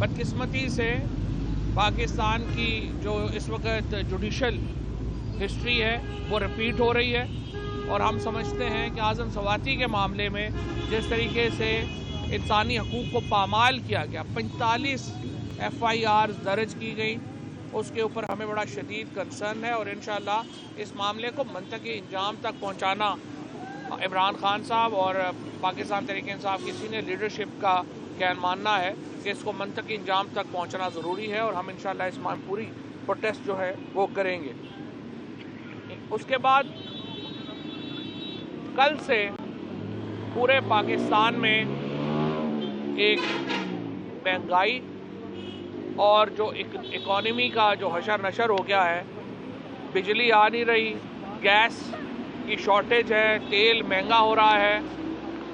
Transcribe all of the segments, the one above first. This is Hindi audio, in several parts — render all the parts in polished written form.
बदकिस्मती से पाकिस्तान की जो इस वक्त जुडिशल हिस्ट्री है वो रिपीट हो रही है और हम समझते हैं कि आज़म सवाती के मामले में जिस तरीके से इंसानी हकूक़ को पामाल किया गया, 45 FIR दर्ज की गई, उसके ऊपर हमें बड़ा शदीद कंसर्न है और इंशाअल्लाह इस मामले को मंतकी इंजाम तक पहुँचाना इमरान खान साहब और पाकिस्तान तहरीक-ए-इंसाफ की सीनियर लीडरशिप का क्या मानना है कि इसको मंतकी इंजाम तक पहुँचना ज़रूरी है और हम इंशाअल्लाह इस मामले पूरी प्रोटेस्ट जो है वो करेंगे। उसके बाद कल से पूरे पाकिस्तान में एक महंगाई और जो इकॉनमी का जो हशर नशर हो गया है, बिजली आ नहीं रही, गैस की शॉर्टेज है, तेल महंगा हो रहा है,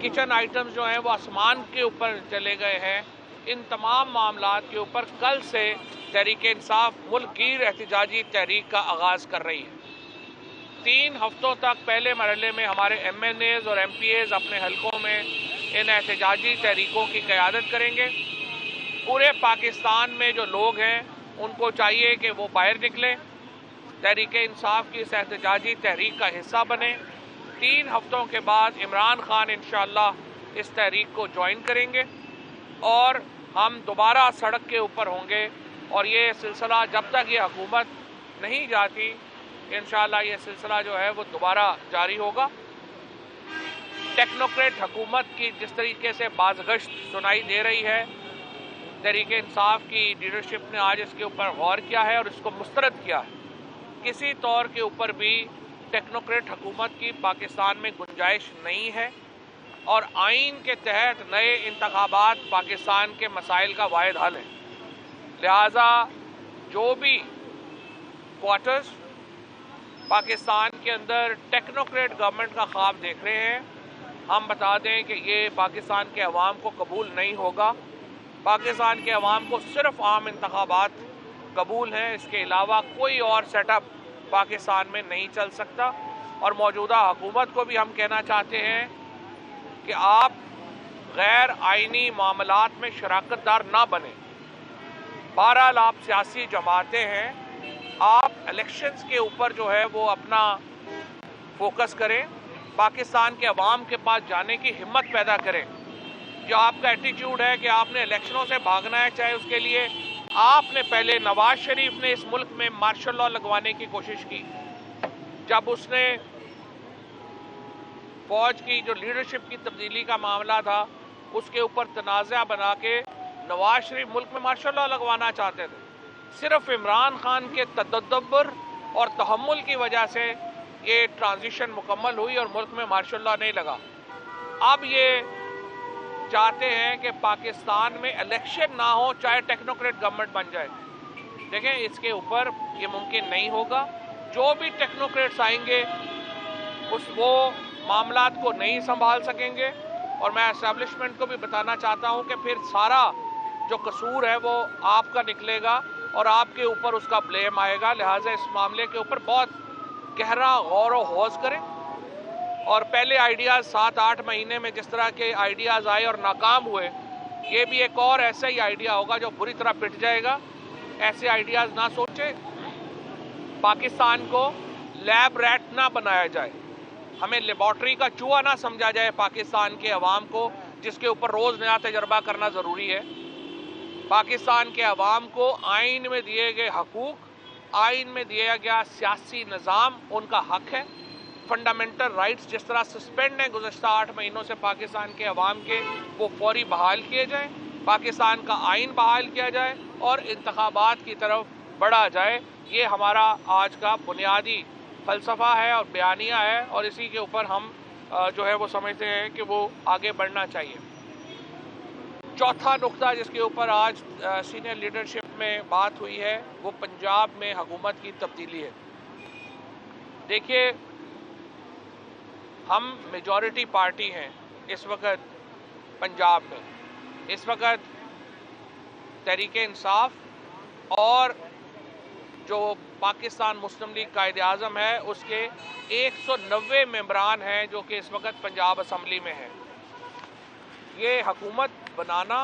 किचन आइटम्स जो हैं वो आसमान के ऊपर चले गए हैं। इन तमाम मामलात के ऊपर कल से तहरीक-ए-इंसाफ मुल्क की एहतजाजी तहरीक का आगाज़ कर रही है। 3 हफ्तों तक पहले मरहले में हमारे MNAs और MPAs अपने हलकों में इन एहतजाजी तहरीकों की क़यादत करेंगे। पूरे पाकिस्तान में जो लोग हैं उनको चाहिए कि वो बाहर निकलें, तहरीक-ए-इंसाफ की इस एहतजाजी तहरीक का हिस्सा बने। 3 हफ्तों के बाद इमरान खान इंशाअल्लाह इस तहरीक को ज्वाइन करेंगे और हम दोबारा सड़क के ऊपर होंगे और ये सिलसिला जब तक ये हुकूमत नहीं जाती इंशाअल्लाह ये सिलसिला जो है वो दोबारा जारी होगा। टेक्नोक्रेट हुकूमत की जिस तरीके से बाज़गश्त सुनाई दे रही है, तहरीक-ए-इंसाफ की लीडरशिप ने आज इसके ऊपर गौर किया है और इसको मुस्तरद किया है। किसी तौर के ऊपर भी टेक्नोक्रेट हुकूमत की पाकिस्तान में गुंजाइश नहीं है और आइन के तहत नए इंतखाबात पाकिस्तान के मसाइल का वाहिद हल है। लिहाजा जो भी क्वार्टर्स पाकिस्तान के अंदर टेक्नोक्रेट गवर्नमेंट का ख्वाब देख रहे हैं, हम बता दें कि ये पाकिस्तान के अवाम को कबूल नहीं होगा। पाकिस्तान के अवाम को सिर्फ आम इंतखाबात कबूल हैं, इसके अलावा कोई और सेटअप पाकिस्तान में नहीं चल सकता। और मौजूदा हुकूमत को भी हम कहना चाहते हैं कि आप गैर आइनी मामलात में शराकतदार ना बने। बहरहाल आप सियासी जमातें हैं, आप इलेक्शंस के ऊपर जो है वो अपना फोकस करें, पाकिस्तान के अवाम के पास जाने की हिम्मत पैदा करें। जो आपका एटीट्यूड है कि आपने इलेक्शनों से भागना है, चाहे उसके लिए आपने पहले नवाज शरीफ ने इस मुल्क में मार्शल लॉ लगवाने की कोशिश की, जब उसने फौज की जो लीडरशिप की तब्दीली का मामला था उसके ऊपर तनाज़ा बना के नवाज शरीफ मुल्क में मार्शल लॉ लगवाना चाहते थे। सिर्फ इमरान खान के तदब्बर और तहम्मुल की वजह से ये ट्रांजिशन मुकम्मल हुई और मुल्क में मार्शल लॉ नहीं लगा। अब ये चाहते हैं कि पाकिस्तान में इलेक्शन ना हो, चाहे टेक्नोक्रेट गवर्नमेंट बन जाए। देखें, इसके ऊपर ये मुमकिन नहीं होगा। जो भी टेक्नोक्रेट्स आएंगे वो मामलात को नहीं संभाल सकेंगे और मैं एस्टेब्लिशमेंट को भी बताना चाहता हूं कि फिर सारा जो कसूर है वो आपका निकलेगा और आपके ऊपर उसका ब्लेम आएगा। लिहाजा इस मामले के ऊपर बहुत गहरा गौर व हौज करें और पहले आइडियाज़ 7-8 महीने में जिस तरह के आइडियाज़ आए और नाकाम हुए, ये भी एक और ऐसा ही आइडिया होगा जो बुरी तरह पिट जाएगा। ऐसे आइडियाज़ ना सोचें, पाकिस्तान को लैब रैट ना बनाया जाए, हमें लेबॉर्ट्री का चूहा ना समझा जाए पाकिस्तान के अवाम को, जिसके ऊपर रोज़ नया तजर्बा करना ज़रूरी है। पाकिस्तान के अवाम को आइन में दिए गए हकूक़, आइन में दिया गया सियासी निज़ाम उनका हक है। फंडामेंटल राइट्स जिस तरह सस्पेंड हैं गुज़श्ता 8 महीनों से पाकिस्तान के अवाम के, वो फौरी बहाल किए जाएँ, पाकिस्तान का आइन बहाल किया जाए और इंतखाबात की तरफ बढ़ा जाए। ये हमारा आज का बुनियादी फ़लसफ़ा है और बयानिया है और इसी के ऊपर हम जो है वो समझते हैं कि वो आगे बढ़ना चाहिए। चौथा नुक्ता जिसके ऊपर आज सीनियर लीडरशिप में बात हुई है वो पंजाब में हुकूमत की तब्दीली है। देखिए, हम मेजॉरिटी पार्टी हैं इस वक्त पंजाब में। इस वक्त तहरीक-ए-इंसाफ और जो पाकिस्तान मुस्लिम लीग कायद-ए-आज़म है उसके 190 मेंबरान हैं जो कि इस वक्त पंजाब असम्बली में हैं। ये हुकूमत बनाना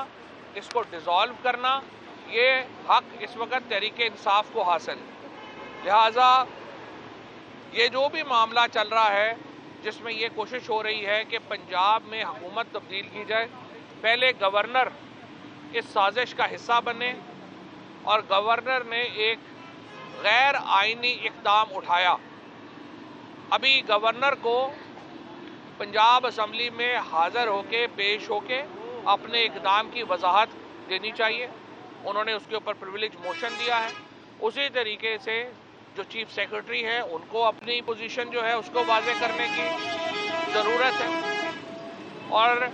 इसको डिसॉल्व करना, ये हक इस वक्त तहरीक इंसाफ को हासिल है। लिहाजा ये जो भी मामला चल रहा है जिसमें ये कोशिश हो रही है कि पंजाब में हुकूमत तब्दील की जाए, पहले गवर्नर इस साजिश का हिस्सा बने और गवर्नर ने एक गैर आइनी इक़दाम उठाया। अभी गवर्नर को पंजाब असम्बली में हाज़िर होके पेश होके अपने इक़दाम की वजाहत देनी चाहिए। उन्होंने उसके ऊपर प्रिविलेज मोशन दिया है। उसी तरीके से जो चीफ सेक्रेटरी है उनको अपनी पोजीशन जो है उसको वाज़े करने की ज़रूरत है। और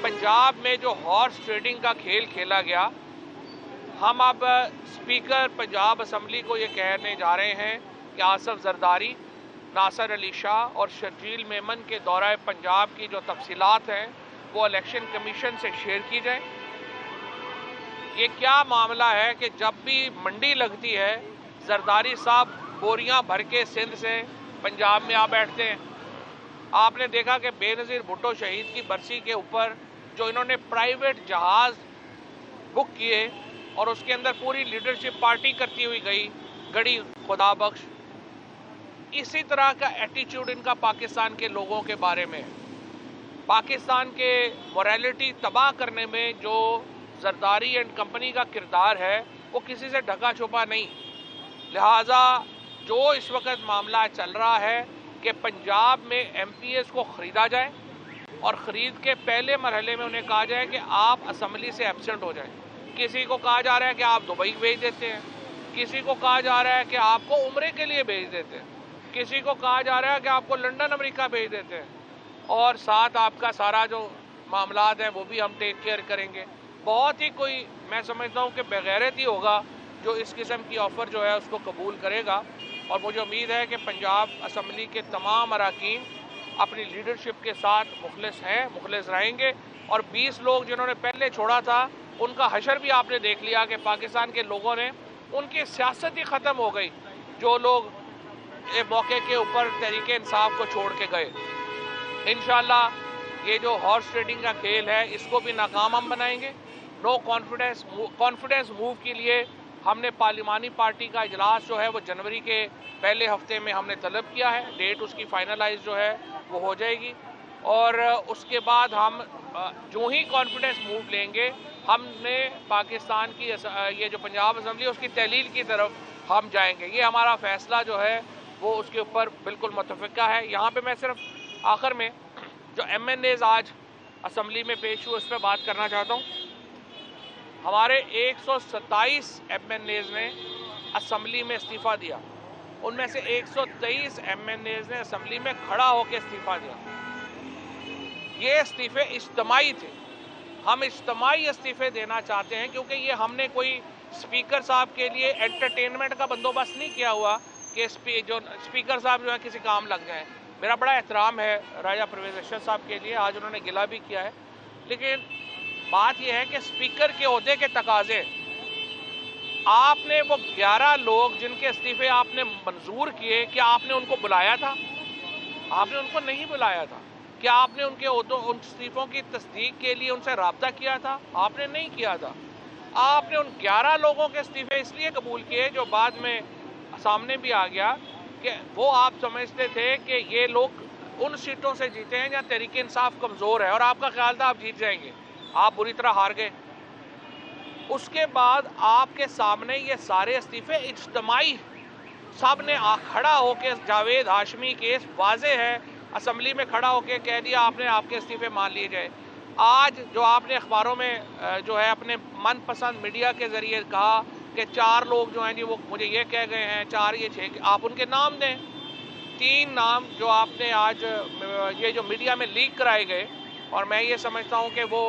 पंजाब में जो हॉर्स ट्रेडिंग का खेल खेला गया, हम अब स्पीकर पंजाब असम्बली को ये कहने जा रहे हैं कि आसफ जरदारी, नासिर अली शाह और शर्जील मेमन के दौरा पंजाब की जो तफसीलात हैं वो इलेक्शन कमीशन से शेयर की जाए। ये क्या मामला है कि जब भी मंडी लगती है जरदारी साहब बोरियां भर के सिंध से पंजाब में आ बैठते हैं। आपने देखा कि बेनज़ीर भुट्टो शहीद की बरसी के ऊपर जो इन्होंने प्राइवेट जहाज़ बुक किए और उसके अंदर पूरी लीडरशिप पार्टी करती हुई गड़ी खुदा बख्श। इसी तरह का एटीट्यूड इनका पाकिस्तान के लोगों के बारे में, पाकिस्तान के मोरालिटी तबाह करने में जो जरदारी एंड कंपनी का किरदार है वो किसी से ढका छुपा नहीं। लिहाजा जो इस वक्त मामला चल रहा है कि पंजाब में एमपीएस को ख़रीदा जाए और ख़रीद के पहले मरहले में उन्हें कहा जाए कि आप असम्बली से एब्सेंट हो जाएं। किसी को कहा जा रहा है कि आप दुबई भेज देते हैं, किसी को कहा जा रहा है कि आपको उम्रे के लिए भेज देते हैं, किसी को कहा जा रहा है कि आपको लंदन अमेरिका भेज देते हैं और साथ आपका सारा जो मामलात हैं वो भी हम टेक केयर करेंगे। बहुत ही कोई, मैं समझता हूँ कि बेगैरत ही होगा जो इस किस्म की ऑफ़र जो है उसको कबूल करेगा। और मुझे उम्मीद है कि पंजाब असम्बली के तमाम अरकान अपनी लीडरशिप के साथ मुखलिस हैं, मुखलिस रहेंगे। और 20 लोग जिन्होंने पहले छोड़ा था उनका हशर भी आपने देख लिया कि पाकिस्तान के लोगों ने, उनकी सियासत ही ख़त्म हो गई। जो लोग एक मौके के ऊपर तहरीक इंसाफ को छोड़ के गए। इंशाअल्लाह ये जो हॉर्स ट्रेडिंग का खेल है इसको भी नाकाम हम बनाएंगे। नो कॉन्फिडेंस मूव के लिए हमने पार्लिमानी पार्टी का इजलास जो है वो जनवरी के पहले हफ्ते में हमने तलब किया है। डेट उसकी फाइनलाइज जो है वो हो जाएगी और उसके बाद हम जो ही कॉन्फिडेंस मूव लेंगे हमने पाकिस्तान की ये जो पंजाब असम्बली उसकी तहलील की तरफ हम जाएंगे। ये हमारा फैसला जो है वो उसके ऊपर बिल्कुल मुतफ़िक़ा है। यहाँ पे मैं सिर्फ आखिर में जो MNAs आज असम्बली में पेश हुए उस पर बात करना चाहता हूँ। हमारे 127 MNAs ने असम्बली में इस्तीफ़ा दिया, उनमें से 123 MNAs ने असम्बली में खड़ा होकर इस्तीफ़ा दिया। ये इस्तीफ़े इज्तिमाई थे। हम इज्तिमाई इस्तीफ़े देना चाहते हैं क्योंकि ये हमने कोई स्पीकर साहब के लिए एंटरटेनमेंट का बंदोबस्त नहीं किया हुआ कि जो स्पीकर साहब जो है किसी काम लग जाएं। मेरा बड़ा एहतराम है राजा परवेज़ अशरफ साहब के लिए, आज उन्होंने गिला भी किया है, लेकिन बात यह है कि स्पीकर के ओहदे के तकाजे, आपने वो 11 लोग जिनके इस्तीफ़े आपने मंजूर किए, क्या आपने उनको बुलाया था? आपने उनको नहीं बुलाया था। क्या आपने उन इस्तीफ़ों की तस्दीक के लिए उनसे रब्ता किया था? आपने नहीं किया था। आपने उन 11 लोगों के इस्तीफ़े इसलिए कबूल किए जो बाद में सामने भी आ गया कि वो आप समझते थे कि ये लोग उन सीटों से जीते हैं जहाँ तहरीक इंसाफ कमज़ोर है और आपका ख्याल था आप जीत जाएंगे। आप बुरी तरह हार गए। उसके बाद आपके सामने ये सारे इस्तीफ़े इज्तिमाई सब ने खड़ा होकर, जावेद हाशमी केस वाज़े है, असम्बली में खड़ा होकर कह दिया आपने आपके इस्तीफ़े मान लिए जाए। आज जो आपने अखबारों में जो है अपने मनपसंद मीडिया के ज़रिए कहा कि 4 लोग जो हैं जी वो मुझे ये कह गए हैं, 4 ये 6, आप उनके नाम दें। 3 नाम जो आपने आज ये जो मीडिया में लीक कराए गए और मैं ये समझता हूँ कि वो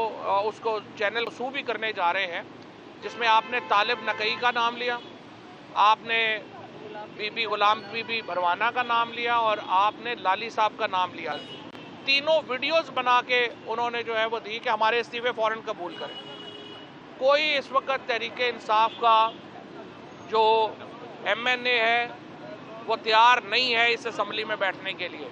उसको चैनल शू भी करने जा रहे हैं, जिसमें आपने तालिब नकई का नाम लिया, आपने बीबी गुलाम बीबी भरवाना का नाम लिया और आपने लाली साहब का नाम लिया। तीनों वीडियोस बना के उन्होंने जो है वो दी कि हमारे इस्तीफ़े फ़ौरन कबूल करें। कोई इस वक्त तहरीक इंसाफ का जो MNA है वो तैयार नहीं है इस असम्बली में बैठने के लिए।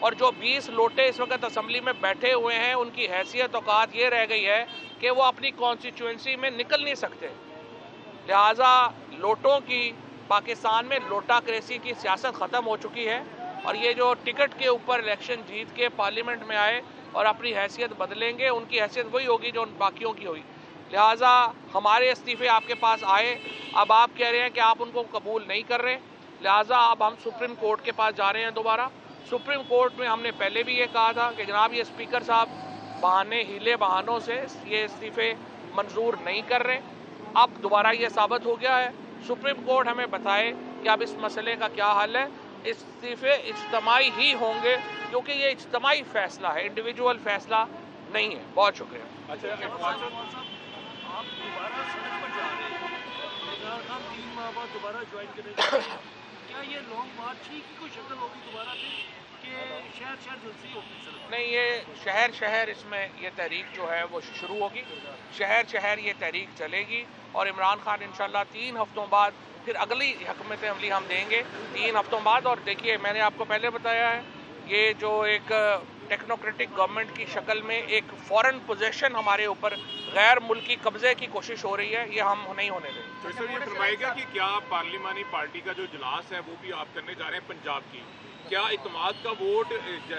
और जो 20 लोटे इस वक्त असम्बली में बैठे हुए हैं उनकी हैसियत औकात ये रह गई है कि वो अपनी कॉन्स्टिट्यूंसी में निकल नहीं सकते। लिहाजा लोटों की पाकिस्तान में लोटाक्रेसी की सियासत ख़त्म हो चुकी है और ये जो टिकट के ऊपर इलेक्शन जीत के पार्लियामेंट में आए और अपनी हैसियत बदलेंगे, उनकी हैसियत वही होगी जो उन बाकियों की हुई। लिहाजा हमारे इस्तीफे आपके पास आए, अब आप कह रहे हैं कि आप उनको कबूल नहीं कर रहे, लिहाजा अब हम सुप्रीम कोर्ट के पास जा रहे हैं दोबारा। सुप्रीम कोर्ट में हमने पहले भी ये कहा था कि जनाब ये स्पीकर साहब बहाने हीले बहानों से ये इस्तीफे मंजूर नहीं कर रहे। अब दोबारा ये साबित हो गया है। सुप्रीम कोर्ट हमें बताए कि अब इस मसले का क्या हल है। इस्तीफे इज्तमाई ही होंगे क्योंकि ये इज्तमाई फैसला है, इंडिविजुअल फैसला नहीं है। बहुत शुक्रिया। अच्छा, आप दोबारा सड़क पर जा रहे हैं, इमरान खान 3 माह बाद दोबारा ज्वाइन करेंगे, क्या ये लॉन्ग मार्च ही की कोई शक्ल होगी दोबारा फिर कि शहर शहर जलसी होगी सड़क? नहीं, ये शहर शहर इसमें ये तहरीक जो है वो शुरू होगी, शहर शहर ये तहरीक चलेगी और इमरान खान इंशाल्लाह 3 हफ्तों बाद फिर अगली हकमत अमली हम देंगे 3 हफ्तों बाद। और देखिए मैंने आपको पहले बताया है ये जो एक टेक्नोक्रेटिक गवर्नमेंट की शक्ल में एक फॉरेन पोजेशन हमारे ऊपर गैर मुल्की कब्जे की कोशिश हो रही है, ये हम नहीं होने देंगे। तो सर ये फरमाएगा कि क्या पार्लिमानी पार्टी का जो इजलास है वो भी आप करने जा रहे हैं पंजाब की, क्या इत्तेमाद का वोट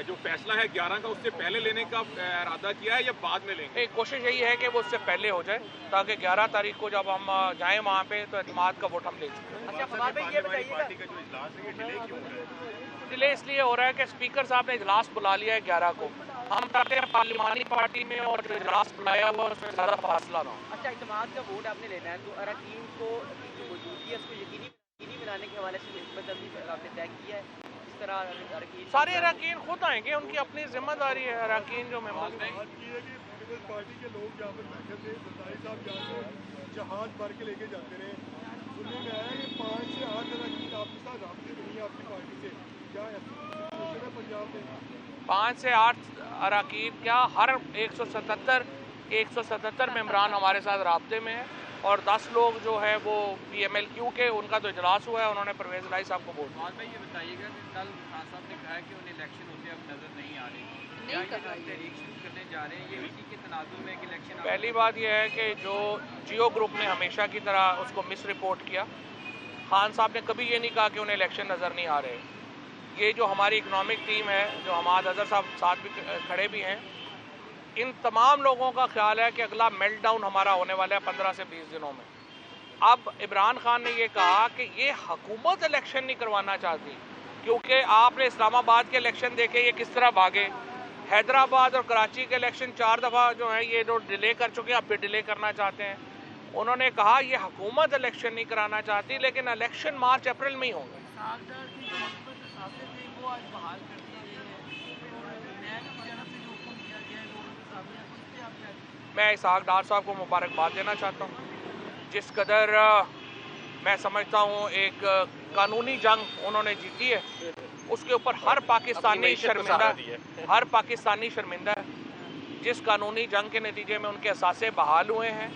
जो फैसला है 11 का उससे पहले लेने का इरादा किया है या बाद में लेंगे? कोशिश यही है कि वो उससे पहले हो जाए ताकि 11 तारीख को जब हम जाएं वहाँ पे तो इत्तेमाद का वोट हम ले चुके हैं। पार्टी का जो इजलास है ये डिले क्यों हो रहा है? डिले इसलिए हो रहा है कि स्पीकर साहब ने इजलास बुला लिया है 11 को। हम चाहते हैं पार्लिमानी पार्टी में और जो इजलास बुलाया हुआ उसमें ज़्यादा फासला ना हो। अच्छा, इत्तेमाद का वोट आपने लेना है तो अरकान को जो मौजूदगी है उसको यकीनी बनाने के हवाले से इसमें जल्दी आपने तय किया है? इस तरह अरकान सारे अरकान खुद आएंगे, उनकी अपनी जिम्मेदारी है। अरकान जो मेहमान पार्टी के लोग यहाँ पर बैठे थे, सरदारी साहब यहाँ से जहाज भर के लेके जाते रहे, सुनने में आया कि 5 से 8 अरकान आपके साथ राब्ते में नहीं है आपकी पार्टी से, क्या ऐसी है पंजाब में? 5 से 8 अरकान क्या, हर 177 मेंबरान हमारे साथ राब्ते में है और 10 लोग जो है वो PMLQ के, उनका तो इजलास हुआ है, उन्होंने परवेज लाई साहब को बोल बाद में ये बताइएगा कि कल खान साहब ने कहा है कि उन्हें इलेक्शन होते अब नजर नहीं आ रही, क्या ये तहरीक शुरू करने जा रहे हैं, ये इसी के तनाजुर में इलेक्शन? पहली बात यह है कि जो जियो ग्रुप ने हमेशा की तरह उसको मिस रिपोर्ट किया। खान साहब ने कभी ये नहीं कहा कि उन्हें इलेक्शन नज़र नहीं आ रहे। ये जो हमारी इकनॉमिक टीम है, जो हमाद अजहर साहब साथ भी खड़े भी हैं, इन तमाम लोगों का ख्याल है कि अगला मेल्टडाउन हमारा होने वाला है 15 से 20 दिनों में। अब इमरान खान ने ये कहा कि ये हुकूमत इलेक्शन नहीं करवाना चाहती क्योंकि आपने इस्लामाबाद के इलेक्शन देखे ये किस तरह भागे, हैदराबाद और कराची के इलेक्शन 4 दफ़ा जो है ये जो डिले कर चुके हैं अब फिर डिले करना चाहते हैं। उन्होंने कहा ये हुकूमत इलेक्शन नहीं कराना चाहती लेकिन इलेक्शन मार्च अप्रैल में ही होंगे। मैं इसहाक डार साहब को मुबारकबाद देना चाहता हूँ। जिस कदर मैं समझता हूँ एक कानूनी जंग उन्होंने जीती है, उसके ऊपर हर पाकिस्तानी शर्मिंदा है। जिस कानूनी जंग के नतीजे में उनके असासे बहाल हुए हैं,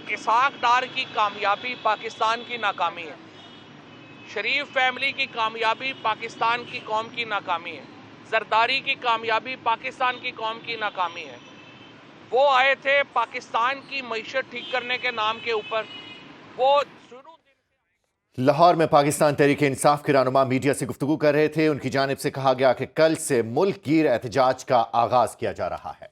इसहाक डार की कामयाबी पाकिस्तान की नाकामी है, शरीफ फैमिली की कामयाबी पाकिस्तान की कौम की नाकामी है, जरदारी की कामयाबी पाकिस्तान की कौम की नाकामी है। वो आए थे पाकिस्तान की मईशत ठीक करने के नाम के ऊपर। वो लाहौर में पाकिस्तान तहरीक इंसाफ के रहनुमा मीडिया से गुफ्तगू कर रहे थे। उनकी जानिब से कहा गया कि कल से मुल्क गिर एहतजाज का आगाज किया जा रहा है।